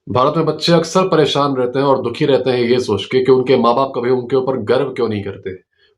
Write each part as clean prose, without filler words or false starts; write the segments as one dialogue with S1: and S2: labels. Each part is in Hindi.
S1: भारत में बच्चे अक्सर परेशान रहते हैं और दुखी रहते हैं ये सोच के कि उनके माँ बाप कभी उनके ऊपर गर्व क्यों नहीं करते।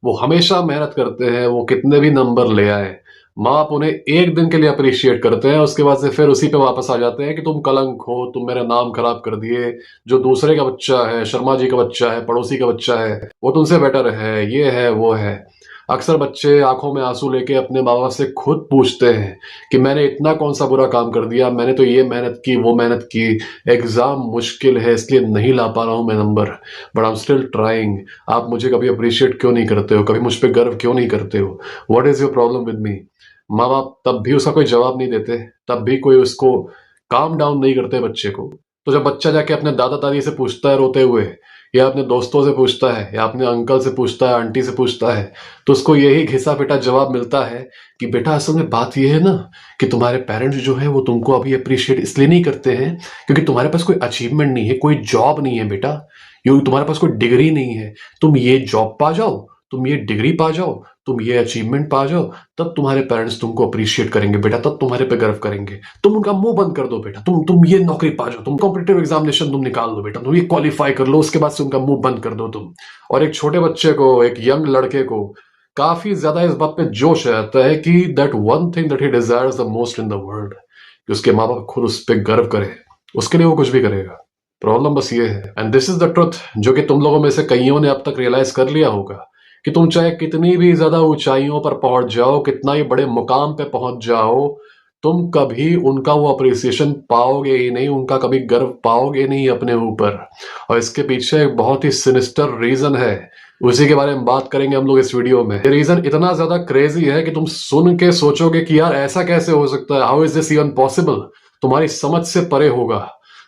S1: वो हमेशा मेहनत करते हैं, वो कितने भी नंबर ले आए, माँ बाप उन्हें एक दिन के लिए अप्रिशिएट करते हैं, उसके बाद से फिर उसी पे वापस आ जाते हैं कि तुम कलंक हो, तुम मेरा नाम खराब कर दिए। जो दूसरे का बच्चा है, शर्मा जी का बच्चा है, पड़ोसी का बच्चा है, वो तुमसे बेटर है, ये है वो है। अक्सर बच्चे आंखों में आंसू लेके अपने माँ बाप से खुद पूछते हैं कि मैंने इतना कौन सा बुरा काम कर दिया, मैंने तो ये मेहनत की, वो मेहनत की, एग्जाम मुश्किल है इसलिए नहीं ला पा रहा हूं मैं number, but I am still trying. आप मुझे कभी अप्रिशिएट क्यों नहीं करते हो, कभी मुझ पर गर्व क्यों नहीं करते हो, what is your problem with me. माँ बाप तब भी उसका कोई जवाब नहीं देते, तब भी कोई उसको काम डाउन नहीं करते बच्चे को। तो जब बच्चा जाके अपने दादा दादी से पूछता है रोते हुए, या अपने दोस्तों से पूछता है, या अपने अंकल से पूछता है, आंटी से पूछता है, तो उसको यही घिसा पिटा जवाब मिलता है कि बेटा असल में बात यह है ना कि तुम्हारे पेरेंट्स जो है वो तुमको अभी अप्रिशिएट इसलिए नहीं करते हैं क्योंकि तुम्हारे पास कोई अचीवमेंट नहीं है, कोई जॉब नहीं है बेटा, ये तुम्हारे पास कोई डिग्री नहीं है। तुम ये जॉब पा जाओ, तुम ये डिग्री पा जाओ, तुम ये अचीवमेंट पा जाओ, तब तुम्हारे पेरेंट्स तुमको अप्रिशिएट करेंगे बेटा, तब तुम्हारे पे गर्व करेंगे। तुम उनका मुंह बंद कर दो बेटा, तुम ये नौकरी पा जाओ, तुम कॉम्पिटिटिव एग्जामिनेशन तुम निकाल लो बेटा, तुम ये क्वालिफाई कर लो, उसके बाद से उनका मुंह बंद कर दो तुम। और एक छोटे बच्चे को, एक यंग लड़के को काफी ज्यादा इस बात पे जोश आता है कि that one thing that he desires the most in the world, कि उसके माँ बाप खुद उस पर गर्व करे, उसके लिए वो कुछ भी करेगा। प्रॉब्लम बस ये है, and this is the truth, जो कि तुम लोगों में से कईयों ने अब तक रियलाइज कर लिया होगा, कि तुम चाहे कितनी भी ज्यादा ऊंचाइयों पर पहुंच जाओ, कितना ही बड़े मुकाम पे पहुंच जाओ, तुम कभी उनका वो अप्रिसिएशन पाओगे ही नहीं, उनका कभी गर्व पाओगे नहीं अपने ऊपर। और इसके पीछे एक बहुत ही सिनिस्टर रीजन है, उसी के बारे में बात करेंगे हम लोग इस वीडियो में। ये रीजन इतना ज्यादा क्रेजी है कि तुम सुन के सोचोगे कि यार ऐसा कैसे हो सकता है, how is this even possible, तुम्हारी समझ से परे होगा।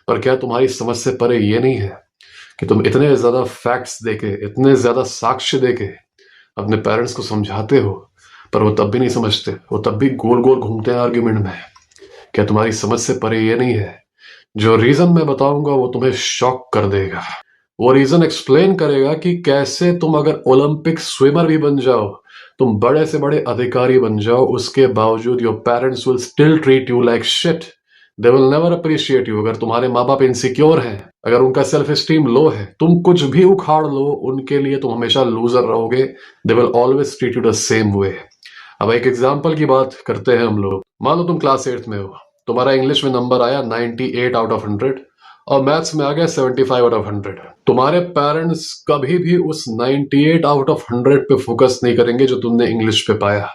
S1: पर क्या तुम्हारी समझ से परे ये नहीं है कि तुम इतने ज्यादा फैक्ट्स देके, इतने ज्यादा साक्ष्य देके अपने पेरेंट्स को समझाते हो, पर वो तब भी नहीं समझते, वो तब भी गोल गोल घूमते हैं आर्ग्यूमेंट में। क्या तुम्हारी समझ से परे ये नहीं है? जो रीजन मैं बताऊंगा वो तुम्हें शॉक कर देगा। वो रीजन एक्सप्लेन करेगा कि कैसे तुम अगर ओलंपिक स्विमर भी बन जाओ, तुम बड़े से बड़े अधिकारी बन जाओ, उसके बावजूद your parents will still treat you like shit. They will never appreciate you. अगर तुम्हारे माँ बाप इनसिक्योर हैं, अगर उनका सेल्फ स्टीम लो है, तुम कुछ भी उखाड़ लो, उनके लिए तुम हमेशा लूजर रहोगे। They will always treat you the same way. अब एक एग्जाम्पल की बात करते हैं हम लोग। मान लो तुम क्लास 8th में हो, तुम्हारा इंग्लिश में नंबर आया 98 आउट ऑफ 100 और मैथ्स में आ गया 75 आउट ऑफ 100। तुम्हारे पेरेंट्स कभी भी उस 98 आउट ऑफ 100 पे फोकस नहीं करेंगे जो तुमने इंग्लिश पे पाया,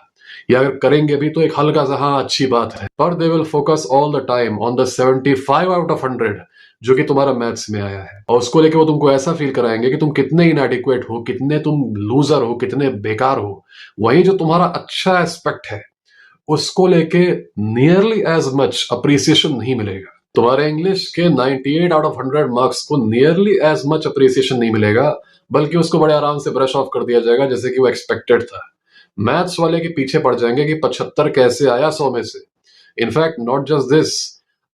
S1: या अगर करेंगे भी तो एक हल्का सा हाँ अच्छी बात है, पर दे will focus all the time on the 75 out of 100 जो कि तुम्हारा मैथ्स में आया है। और उसको लेके वो तुमको ऐसा फील कराएंगे कि तुम कितने इनएडिक्वेट हो, कितने तुम लूजर हो, कितने बेकार हो। वही जो तुम्हारा अच्छा एस्पेक्ट है, उसको लेके नियरली एज मच अप्रिसिएशन नहीं मिलेगा। तुम्हारे इंग्लिश के 98 आउट ऑफ 100 मार्क्स को नियरली एज मच अप्रिसिएशन नहीं मिलेगा, बल्कि उसको बड़े आराम से ब्रश ऑफ कर दिया जाएगा जैसे कि वो एक्सपेक्टेड था। मैथ्स वाले के पीछे पड़ जाएंगे कि 75 कैसे आया 100 में से। इनफैक्ट नॉट जस्ट दिस,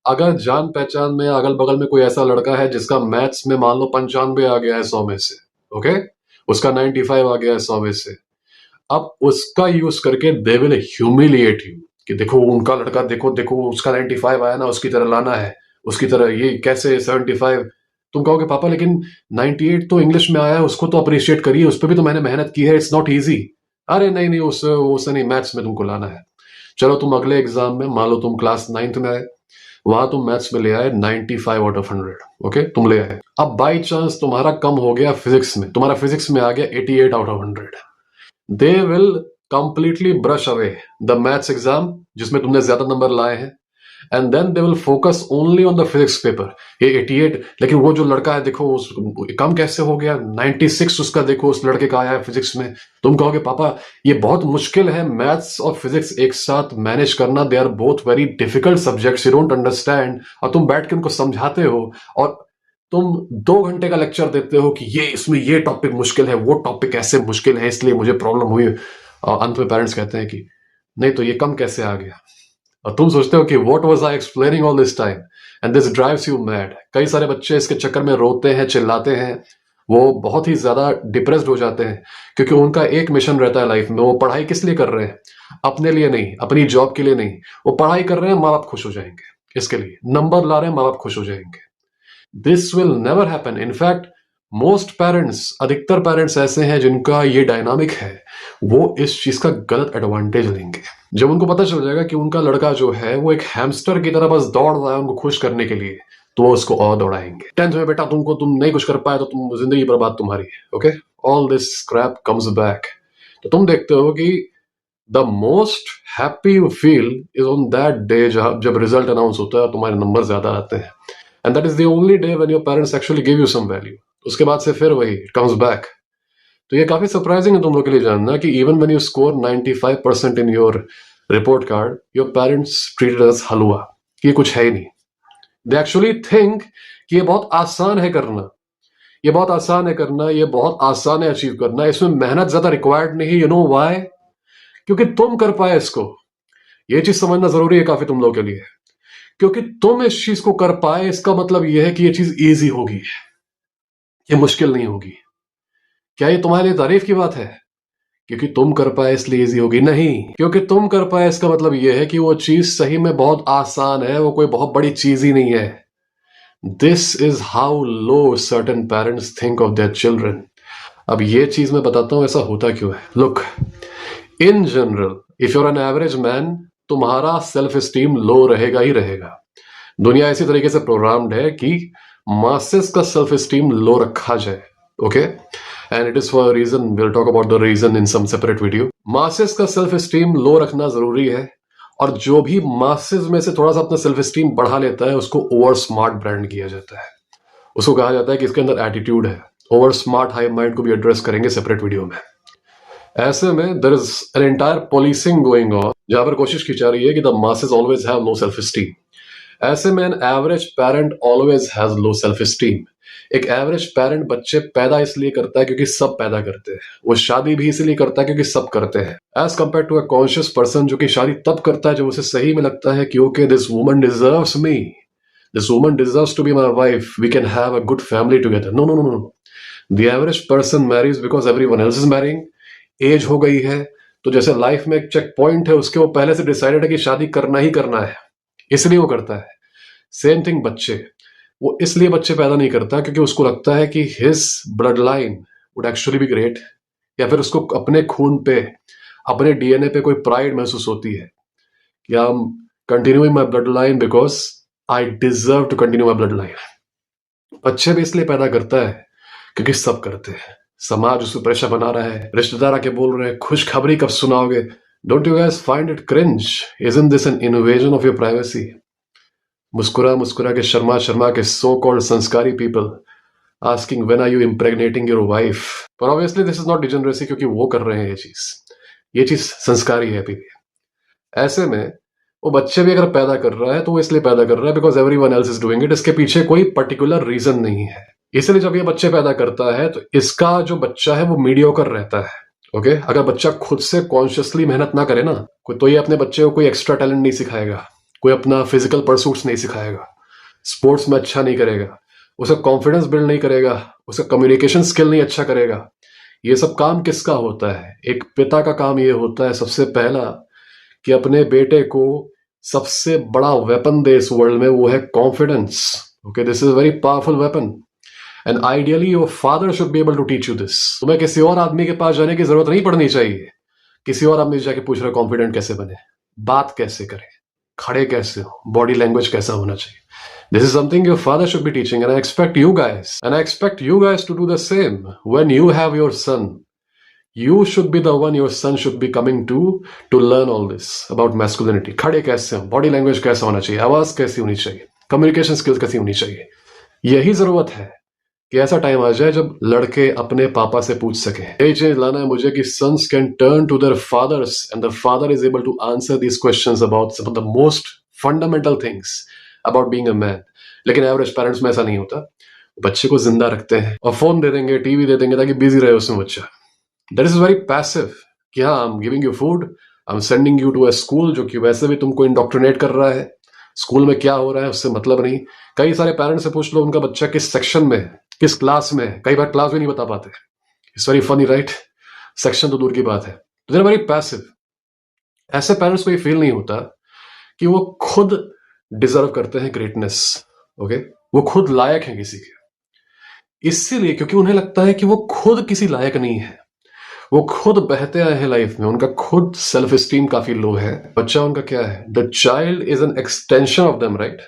S1: अगर जान पहचान में अगल बगल में कोई ऐसा लड़का है जिसका मैथ्स में मान लो 95 आ गया है 100 में से, ओके, उसका 95 आ गया है 100 में से, अब उसका यूज करके दे विल ह्यूमिलिएट यू कि देखो उनका लड़का, देखो देखो उसका 95 आया ना, उसकी तरह लाना है, उसकी तरह ये कैसे 75। तुम कहोगे पापा लेकिन 98 तो इंग्लिश में आया है, उसको तो अप्रिशिएट करिए, उस पर भी तो मैंने मेहनत की है, इट्स नॉट इजी। अरे नहीं नहीं, उससे नहीं, मैथ्स में तुमको लाना है। चलो तुम अगले एग्जाम में, मान लो तुम क्लास 9th में आए, वहां तुम मैथ्स में ले आए 95 आउट ऑफ 100, ओके, तुम ले आए। अब बाई चांस तुम्हारा कम हो गया फिजिक्स में, तुम्हारा फिजिक्स में आ गया 88 out of 100, they will completely brush away the maths exam जिसमें तुमने ज्यादा नंबर लाए हैं, and then they will focus only on the physics paper. ये 88, लेकिन वो जो लड़का है देखो उस कम कैसे हो गया, 96 उसका देखो उस लड़के का आया है फिजिक्स में। तुम कहोगे पापा ये बहुत मुश्किल है मैथ्स और फिजिक्स एक साथ मैनेज करना, they are both very difficult subjects, you don't understand. और तुम बैठ के उनको समझाते हो और तुम 2 घंटे का लेक्चर देते हो कि ये इसमें ये टॉपिक मुश्किल है, वो टॉपिक ऐसे मुश्किल है, इसलिए मुझे प्रॉब्लम हुई। और अंत में पेरेंट्स कहते हैं कि नहीं तो ये कम कैसे आ गया। और तुम सोचते हो कि what was I explaining all this time, and this drives you mad. कई सारे बच्चे इसके चक्कर में रोते हैं, चिल्लाते हैं, वो बहुत ही ज्यादा डिप्रेस्ड हो जाते हैं, क्योंकि उनका एक मिशन रहता है लाइफ में। वो पढ़ाई किस लिए कर रहे हैं? अपने लिए नहीं, अपनी जॉब के लिए नहीं। वो पढ़ाई कर रहे हैं माँ बाप खुश हो जाएंगे, इसके लिए नंबर ला रहे हैं, माँ बाप खुश हो जाएंगे। This will never happen. In fact most parents, अधिकतर पेरेंट्स ऐसे हैं जिनका ये डायनामिक है, वो इस चीज का गलत एडवांटेज लेंगे। जब उनको पता चल जाएगा कि उनका लड़का जो है वो एक हैमस्टर की तरह बस दौड़ रहा है उनको खुश करने के लिए, तो वो उसको और दौड़ाएंगे। 10th में बेटा तुम नहीं कुछ कर पाए तो तुम जिंदगी बर्बाद तुम्हारी। Okay, all this scrap comes back. तो तुम देखते हो कि the most happy you feel is on that day जब रिजल्ट अनाउंस होता है और तुम्हारे नंबर ज्यादा आते हैं, and that is the only day when your parents actually give you some value. उसके बाद से फिर वही कम्स बैक। तो ये काफी सरप्राइजिंग है तुम लोग के लिए जानना कि even when you score 95% in your report card, your parents treated as halwa, कि ये कुछ है ही नहीं। दे एक्चुअली थिंक कि ये बहुत आसान है करना, ये बहुत आसान है करना, ये बहुत आसान है अचीव करना, इसमें मेहनत ज्यादा रिक्वायर्ड नहीं। You know why? क्योंकि तुम कर पाए इसको। ये चीज समझना जरूरी है काफी तुम लोगों के लिए। क्योंकि तुम इस चीज को कर पाए इसका मतलब यह है कि ये चीज इजी होगी, ये मुश्किल नहीं होगी। क्या ये तुम्हारे लिए तारीफ की बात है? क्योंकि तुम कर पाए इसलिए इजी होगी? नहीं, क्योंकि तुम कर पाए इसका मतलब यह है कि वो चीज सही में बहुत आसान है, वो कोई बहुत बड़ी चीज ही नहीं है। This is how low certain parents think of their children. अब ये चीज मैं बताता हूं ऐसा होता क्यों है। Look, in general if you're an average man, तुम्हारा सेल्फ स्टीम लो रहेगा ही रहेगा। दुनिया इसी तरीके से प्रोग्राम्ड है कि मासेस का सेल्फ स्टीम लो रखा जाए। Okay, and it is for reason, will talk about the reason in some separate video. Masses का सेल्फ स्टीम लो रखना जरूरी है, और जो भी मासेस में से थोड़ा सा अपना सेल्फ स्टीम बढ़ा लेता है उसको ओवर स्मार्ट ब्रांड किया जाता है। उसको कहा जाता है कि इसके अंदर एटीट्यूड है। ओवर स्मार्ट हाई माइंड को भी एड्रेस करेंगे सेपरेट वीडियो में। ऐसे में there is an entire policing going on, जहां पर कोशिश की जा रही है कि the masses always have low self esteem. ऐसे में an average parent always has low self esteem. एक एवरेज पेरेंट बच्चे पैदा इसलिए करता है क्योंकि सब पैदा करते हैं, वो शादी भी इसलिए करता है क्योंकि सब करते हैं, as compare to a conscious person जो कि शादी तब करता है जब उसे सही में लगता है कि okay this woman deserves me, this woman deserves to be my wife, we can have a good family together. No no no no, the average person marries because everyone else is marrying. Age हो गई है तो जैसे लाइफ में एक चेक पॉइंट है उसके, वो पहले से डिसाइडेड है कि शादी करना ही करना है, इसलिए वो करता है। सेम थिंग बच्चे, वो इसलिए बच्चे पैदा नहीं करता क्योंकि उसको लगता है कि his blood line would actually be great, या फिर उसको अपने खून पे, अपने डीएनए पे कोई प्राइड महसूस होती है कि I am continuing my blood line because I deserve to continue my blood line. बच्चे भी इसलिए पैदा करता है क्योंकि सब करते हैं, समाज उसको प्रेशर बना रहा है, रिश्तेदार आके बोल रहे हैं खुशखबरी कब सुनाओगे। Don't you guys find it cringe? Isn't this an invasion of your privacy? मुस्कुरा मुस्कुरा के शर्मा शर्मा के so called sanskari people asking when are you impregnating your wife. पर obviously this is not degeneracy, क्योंकि वो कर रहे हैं ये चीज संस्कारी है अभी भी। ऐसे में वो बच्चे भी अगर पैदा कर रहा है तो वो इसलिए पैदा कर रहा है because everyone else is doing it, इसके पीछे कोई पर्टिकुलर रीजन नहीं है। इसलिए जब ये बच्चे पैदा करता है तो इसका जो बच्चा है वो मीडियोकर रहता है। ओके, अगर बच्चा खुद से कॉन्शियसली मेहनत ना करे ना तो ये अपने बच्चे को कोई एक्स्ट्रा टैलेंट नहीं सिखाएगा, कोई अपना फिजिकल परसूट्स नहीं सिखाएगा, स्पोर्ट्स में अच्छा नहीं करेगा, उसे कॉन्फिडेंस बिल्ड नहीं करेगा, उसे कम्युनिकेशन स्किल नहीं अच्छा करेगा। ये सब काम किसका होता है? एक पिता का काम ये होता है सबसे पहला कि अपने बेटे को सबसे बड़ा वेपन दे इस वर्ल्ड में, वो है confidence. Okay, this is very powerful weapon and ideally your father should be able to teach you this. तुम्हें किसी और आदमी के पास जाने की जरूरत नहीं पड़नी चाहिए। किसी और आदमी जाके पूछ रहे कॉन्फिडेंट कैसे बने, बात कैसे करें, खड़े कैसे हो, बॉडी लैंग्वेज कैसा होना चाहिए। This is something your father should be teaching, and I expect you guys to do the same. When you have your son, you should be the one your son should be coming to learn all this about masculinity. खड़े कैसे हो, बॉडी लैंग्वेज कैसा होना चाहिए, आवाज कैसी होनी चाहिए, कम्युनिकेशन स्किल्स कैसी होनी चाहिए। यही जरूरत है कि ऐसा टाइम आ जाए जब लड़के अपने पापा से पूछ सके। यही चेंज लाना है मुझे कि sons can turn to their fathers and the father is able to answer these questions about some of the most fundamental things about being a man. लेकिन एवरेज पेरेंट्स में ऐसा नहीं होता। बच्चे को जिंदा रखते हैं और फोन दे देंगे, टीवी दे देंगे ताकि बिजी रहे उसमें बच्चा। दैट इज वेरी पैसिव कि हाँ I am giving you food, I am sending you to a school जो कि वैसे भी तुमको इंडोक्ट्रिनेट कर रहा है। स्कूल में क्या हो रहा है उससे मतलब नहीं। कई सारे पेरेंट्स से पूछ लो उनका बच्चा किस सेक्शन में, किस क्लास में, कई बार क्लास भी नहीं बता पाते। It's very funny right? Section तो दूर की बात है। तो दे आर वेरी पैसिव। ऐसे पेरेंट्स को ये फील नहीं होता कि वो खुद डिजर्व करते हैं ग्रेटनेस। ओके, वो खुद लायक है किसी के, इसीलिए क्योंकि उन्हें लगता है कि वो खुद किसी लायक नहीं है। वो खुद बहते आए हैं लाइफ में, उनका खुद सेल्फ स्टीम काफी लो है। बच्चा उनका क्या है? The child is an extension of them, right?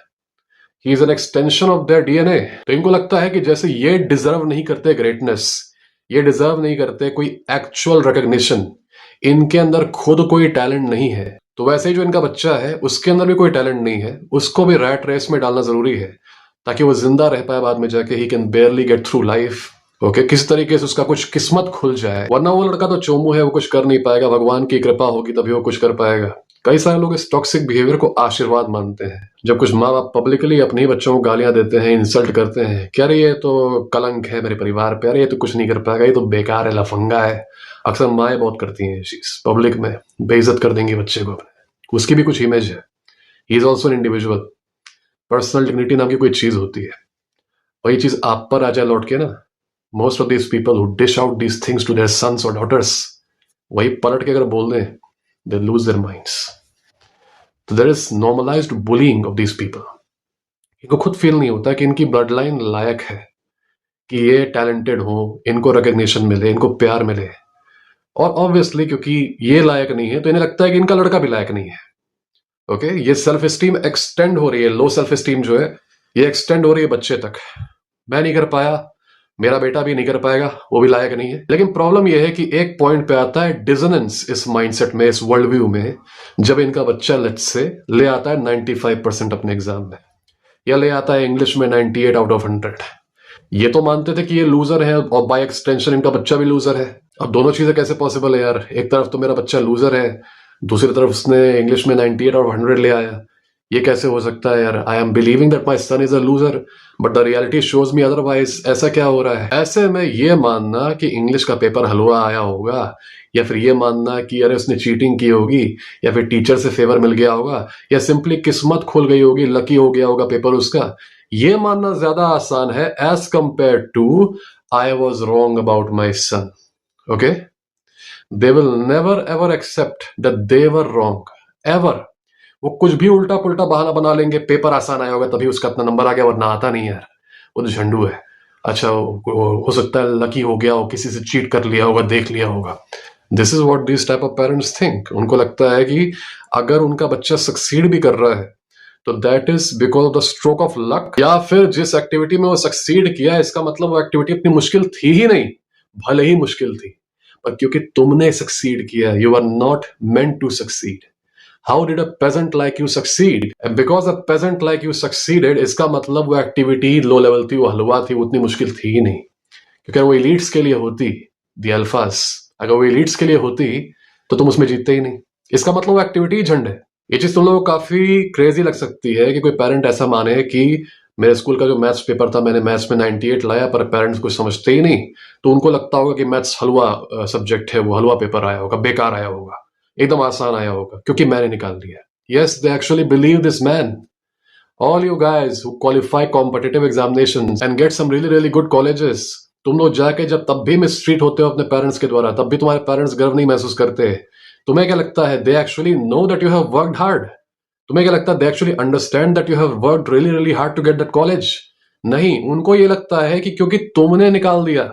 S1: He is an extension of their DNA. तो इनको लगता है कि जैसे ये डिजर्व नहीं करते ग्रेटनेस, ये डिजर्व नहीं करते कोई एक्चुअल रिकग्निशन, इनके अंदर खुद कोई टैलेंट नहीं है, तो वैसे ही जो इनका बच्चा है उसके अंदर भी कोई टैलेंट नहीं है, उसको भी रैट रेस में डालना जरूरी है ताकि वो जिंदा रह पाए बाद में जाके। He can बेयरली get through life. Okay, किस तरीके से उसका कुछ किस्मत खुल जाए, वरना वो लड़का तो चोमू है, वो कुछ कर नहीं पाएगा। भगवान की कृपा होगी तभी वो कुछ कर पाएगा। कई सारे लोग इस टॉक्सिक बिहेवियर को आशीर्वाद मानते हैं। जब कुछ माँ बाप पब्लिकली अपने ही बच्चों को गालियां देते हैं, इंसल्ट करते हैं कि अरे ये तो कलंक है मेरे परिवार पे, अरे ये तो कुछ नहीं कर पाएगा, ये तो बेकार है, लफंगा है। अक्सर माएँ बहुत करती हैं ये चीज, पब्लिक में बेइज्जत कर देंगी बच्चे को अपने। उसकी भी कुछ इमेज है, he is also an individual. Personal dignity नाम की कोई चीज होती है, वही चीज आप पर आ जाए लौट के ना। Most of these people who dish out these things to their sons और डॉटर्स, वही पलट के अगर बोल दें, दे लूज देयर माइंड्स। तो there is normalized bullying of these people. इनको खुद फील नहीं होता कि इनकी ब्लड लाइन लायक है, कि ये टैलेंटेड हो, इनको रिकग्निशन मिले, इनको प्यार मिले। और ऑब्वियसली क्योंकि ये लायक नहीं है तो इन्हें लगता है कि इनका लड़का भी लायक नहीं है। ओके, ये सेल्फ स्टीम एक्सटेंड हो रही है, लो सेल्फ स्टीम जो है ये एक्सटेंड हो रही है बच्चे तक। मैं नहीं कर पाया, मेरा बेटा भी नहीं कर पाएगा, वो भी लायक नहीं है। लेकिन प्रॉब्लम यह है कि एक पॉइंट पे आता है डिसोनेंस इस माइंडसेट में, इस वर्ल्ड व्यू में, जब इनका बच्चा लेट्स से ले आता है 95% अपने एग्जाम में, या ले आता है इंग्लिश में 98 आउट ऑफ 100। ये तो मानते थे कि ये लूजर है और बाय एक्सटेंशन इनका बच्चा भी लूजर है। अब दोनों चीजें कैसे पॉसिबल है यार? एक तरफ तो मेरा बच्चा लूजर है, दूसरी तरफ उसने इंग्लिश में 98 और 100 ले आया। ये कैसे हो सकता है यार? I am believing that my son is a loser but the reality shows me otherwise. ऐसा क्या हो रहा है? ऐसे में ये मानना कि इंग्लिश का पेपर हलवा आया होगा, या फिर ये मानना कि अरे उसने चीटिंग की होगी, या फिर टीचर से फेवर मिल गया होगा, या सिंपली किस्मत खुल गई होगी, लकी हो गया होगा पेपर उसका, ये मानना ज्यादा आसान है as compare to I was wrong about my son. Okay, they will never ever accept that they were wrong, ever. वो कुछ भी उल्टा पुल्टा बहाना बना लेंगे, पेपर आसान आया होगा तभी उसका इतना नंबर आ गया, वरना आता नहीं यार, वो तो झंडू है। अच्छा, हो सकता है लकी हो गया हो, किसी से चीट कर लिया होगा, देख लिया होगा। This is what this type of parents think. उनको लगता है कि अगर उनका बच्चा सक्सीड भी कर रहा है तो that is because of the stroke of luck, या फिर जिस एक्टिविटी में वो सक्सीड किया इसका मतलब वो एक्टिविटी इतनी मुश्किल थी ही नहीं, भले ही मुश्किल थी, पर क्योंकि तुमने सक्सीड किया, you are not meant to succeed. How did a peasant like you succeed? And because a peasant like you succeeded, इसका मतलब वो एक्टिविटी लो लेवल थी, वो हलवा थी, वो उतनी मुश्किल थी ही नहीं। क्योंकि वो एलिट्स के लिए होती, दी अल्फास, अगर वो एलिट्स के लिए होती तो तुम उसमें जीतते ही नहीं। इसका मतलब वो एक्टिविटी ही झंड है। ये चीज तुम लोगों को काफी क्रेजी लग सकती है कि कोई पेरेंट ऐसा माने कि मेरे स्कूल का जो मैथ्स पेपर था, मैंने मैथ्स में 98 लाया, पर पेरेंट्स कुछ समझते ही नहीं, तो उनको लगता होगा कि मैथ्स हलवा सब्जेक्ट है, वो हलवा पेपर आया होगा, बेकार आया होगा, एकदम आसान आया होगा क्योंकि मैंने निकाल दिया। Yes, they actually believe this man. All you guys who qualify competitive examinations and get some really really good colleges, तुम लोग जाके जब तब भी मिसट्रीट होते हो अपने पेरेंट्स के द्वारा, तब भी तुम्हारे पेरेंट्स गर्व नहीं महसूस करते। तुम्हें क्या लगता है? They actually know that you have worked hard. तुम्हें क्या लगता है? They actually understand that you have worked really really hard to get that college? नहीं, उनको ये लगता है कि क्योंकि तुमने निकाल दिया,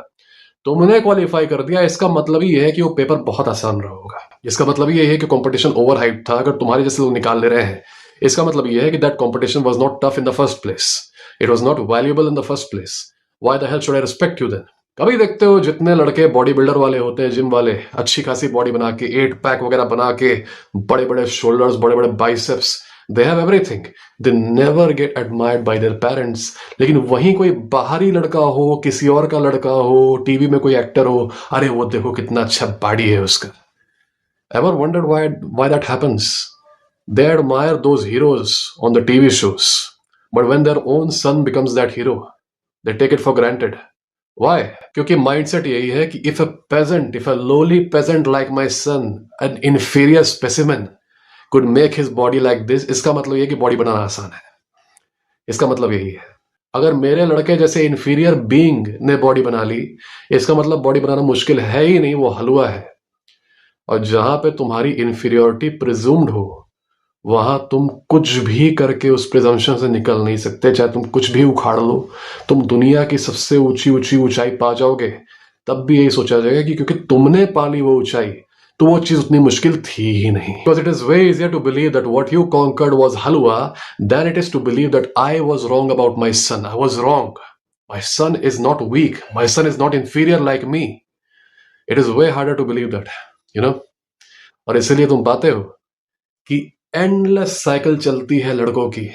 S1: तुमने क्वालिफाई कर दिया, इसका मतलब ही है कि वो पेपर बहुत आसान रहा होगा। इसका मतलब ये है कि कंपटीशन ओवर हाइप था। अगर तुम्हारे जैसे लोग निकाल ले रहे हैं, इसका मतलब ये है कि that competition was not tough in the first place, it was not valuable in the first place. Why the hell should I respect you then? कभी देखते हो जितने लड़के बॉडी बिल्डर वाले होते हैं, जिम वाले, अच्छी खासी बॉडी बना के, 8 पैक वगैरह बना के, बड़े बड़े शोल्डर्स, बड़े बड़े biceps, they have everything, they never get admired bye their parents. लेकिन वहीं कोई बाहरी लड़का हो, किसी और का लड़का हो, टीवी में कोई एक्टर हो, अरे वो देखो कितना अच्छा बॉडी है उसका। Ever wondered why that happens? They admire those heroes on the TV shows, but when their own son becomes that hero, they take it for granted. Why? क्योंकि mindset यही है कि if a lowly peasant like my son, an inferior specimen, could make his body like this, इसका मतलब ये कि बॉडी बनाना आसान है। इसका मतलब यही है, अगर मेरे लड़के जैसे इंफीरियर बीइंग ने बॉडी बना ली, इसका मतलब बॉडी बनाना मुश्किल है ही नहीं, वो हलवा है। और जहां पे तुम्हारी इंफीरियोरिटी प्रिज्यूम्ड हो, वहां तुम कुछ भी करके उस प्रिजम्पशन से निकल नहीं सकते, चाहे तुम कुछ भी उखाड़ लो, तुम दुनिया की सबसे ऊंची ऊंची ऊंचाई पा जाओगे, तब भी यही सोचा जाएगा कि क्योंकि तुमने पाली वो ऊंचाई, तो वो चीज उतनी मुश्किल थी ही नहीं. Because it is very easier to believe that what you conquered was halwa than it is to believe that I was wrong about my son. I was wrong. My son is not weak. My son is not inferior like me. It is way harder to believe that, you know. और इसलिए तुम पाते हो कि एंडलेस साइकिल चलती है लड़कों की.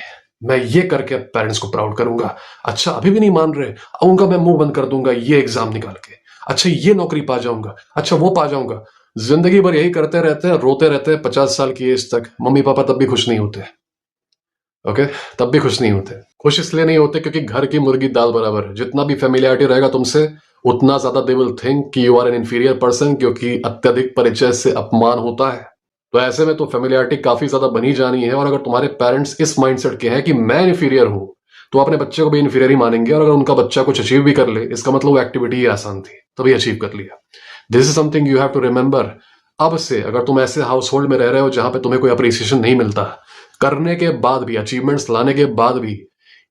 S1: मैं ये करके पेरेंट्स को प्राउड करूंगा. अच्छा अभी भी नहीं मान रहे, उनका मैं मुंह बंद कर दूंगा ये एग्जाम निकाल के. अच्छा ये नौकरी पा जाऊंगा, अच्छा वो पा जाऊंगा. जिंदगी भर यही करते रहते हैं, रोते रहते हैं 50 साल की एज तक. मम्मी पापा तब भी खुश नहीं होते. ओके, तब भी खुश नहीं होते. खुश इसलिए नहीं होते क्योंकि घर की मुर्गी दाल बराबर. जितना भी फेमिलियरिटी रहेगा तुमसे, उतना ज्यादा दे विल थिंक कि you are an inferior person, क्योंकि अत्यधिक परिचय से अपमान होता है. तो ऐसे में तो फेमिलियरिटी काफी ज्यादा बनी जानी है. और अगर तुम्हारे पेरेंट्स इस माइंडसेट के हैं कि मैं इंफीरियर हूं, तो अपने बच्चे को भी इंफीरियर ही मानेंगे. और अगर उनका बच्चा कुछ अचीव भी कर ले, इसका मतलब वो एक्टिविटी ही आसान थी, तभी अचीव कर लिया. This is something you have to remember. अब से अगर तुम ऐसे हाउस होल्ड में रह रहे हो जहां पे तुम्हें कोई अप्रिसिएशन नहीं मिलता, करने के बाद भी, अचीवमेंट्स लाने के बाद भी,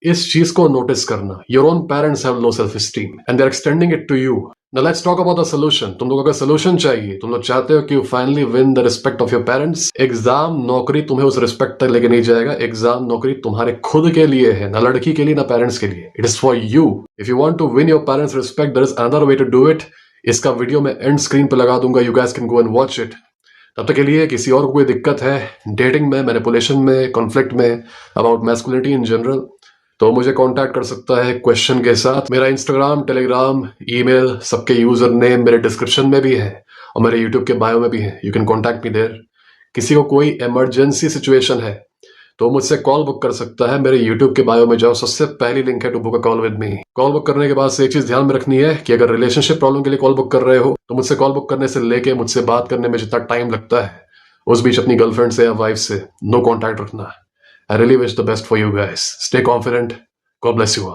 S1: इस चीज को नोटिस करना. Your own parents have low self esteem and they are extending it to you. Now let's talk about the solution. तुम लोगों का सोल्यूशन चाहिए. तुम लोग चाहते हो कि you finally win the respect of your parents. Exam नौकरी तुम्हें उस रिस्पेक्ट तक लेके नहीं जाएगा. एग्जाम नौकरी तुम्हारे खुद के लिए है, ना लड़की के लिए ना पेरेंट्स के लिए. It is for you. If you want to win your parents respect, there is another way to do it. इसका वीडियो मैं एंड स्क्रीन पे लगा दूंगा. You guys can go and watch it. तब तक के लिए किसी और को कोई दिक्कत है डेटिंग में, मैनिपुलेशन में, कॉन्फ्लिक्ट में, अबाउट मैस्कुलिनिटी इन जनरल, तो मुझे कांटेक्ट कर सकता है क्वेश्चन के साथ. मेरा इंस्टाग्राम, टेलीग्राम, ईमेल, सबके यूजर नेम मेरे डिस्क्रिप्शन में भी है और मेरे यूट्यूब के बायो में भी है. You can contact me there. किसी को कोई इमरजेंसी सिचुएशन है तो मुझसे कॉल बुक कर सकता है. मेरे यूट्यूब के बायो में जाओ, सबसे पहली लिंक है to book a call with me. Call book करने के बाद से एक चीज ध्यान में रखनी है कि अगर रिलेशनशिप प्रॉब्लम के लिए कॉल बुक कर रहे हो, तो मुझसे कॉल बुक करने से लेके मुझसे बात करने में जितना टाइम लगता है, उस बीच अपनी गर्लफ्रेंड से या वाइफ से नो कॉन्टैक्ट रखना. I really wish the best for you guys. Stay confident. God bless you all.